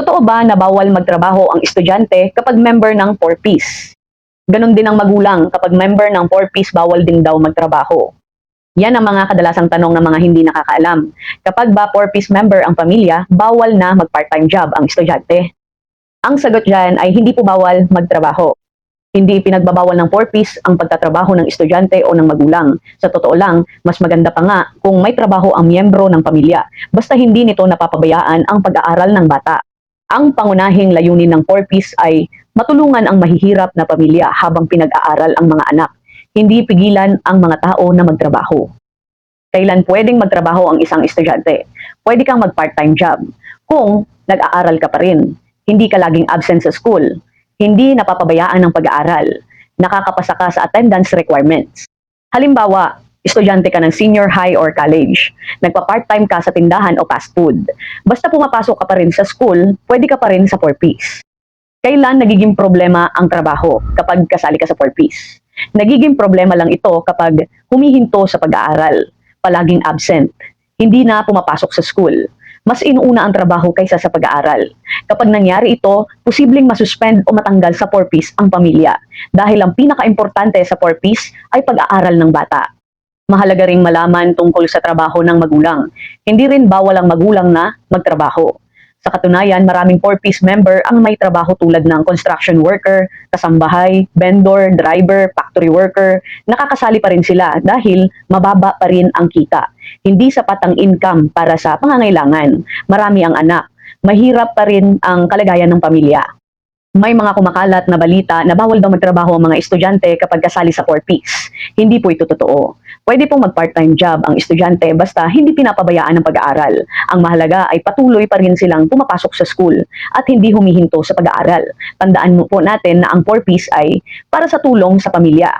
Totoo ba na bawal magtrabaho ang estudyante kapag member ng 4Ps? Ganon din ang magulang, kapag member ng 4Ps bawal din daw magtrabaho. Yan ang mga kadalasang tanong ng mga hindi nakakaalam. Kapag ba 4Ps member ang pamilya, bawal na mag-part-time job ang estudyante. Ang sagot dyan ay hindi po bawal magtrabaho. Hindi pinagbabawal ng 4Ps ang pagtatrabaho ng estudyante o ng magulang. Sa totoo lang, mas maganda pa nga kung may trabaho ang miyembro ng pamilya, basta hindi nito napapabayaan ang pag-aaral ng bata. Ang pangunahing layunin ng 4Ps ay matulungan ang mahihirap na pamilya habang pinag-aaral ang mga anak, hindi pigilan ang mga tao na magtrabaho. Kailan pwedeng magtrabaho ang isang estudyante? Pwede kang mag-part-time job kung nag-aaral ka pa rin, hindi ka laging absent sa school, hindi napapabayaan ng pag-aaral, nakakapasa ka sa attendance requirements. Halimbawa, estudyante ka ng senior high or college, nagpa-part-time ka sa tindahan o fast food. Basta pumapasok ka pa rin sa school, pwede ka pa rin sa 4Ps. Kailan nagiging problema ang trabaho kapag kasali ka sa 4Ps? Nagiging problema lang ito kapag humihinto sa pag-aaral, palaging absent, hindi na pumapasok sa school. Mas inuuna ang trabaho kaysa sa pag-aaral. Kapag nangyari ito, posibleng masuspend o matanggal sa 4Ps ang pamilya dahil ang pinaka-importante sa 4Ps ay pag-aaral ng bata. Mahalaga ring malaman tungkol sa trabaho ng magulang. Hindi rin bawal ang magulang na magtrabaho. Sa katunayan, maraming 4Ps member ang may trabaho tulad ng construction worker, kasambahay, vendor, driver, factory worker. Nakakasali pa rin sila dahil mababa pa rin ang kita. Hindi sapat ang income para sa pangangailangan. Marami ang anak. Mahirap pa rin ang kalagayan ng pamilya. May mga kumakalat na balita na bawal daw magtrabaho ang mga estudyante kapag kasali sa 4Ps. Hindi po ito totoo. Pwede pong mag-part-time job ang estudyante basta hindi pinapabayaan ng pag-aaral. Ang mahalaga ay patuloy pa rin silang pumapasok sa school at hindi humihinto sa pag-aaral. Tandaan mo po natin na ang 4Ps ay para sa tulong sa pamilya.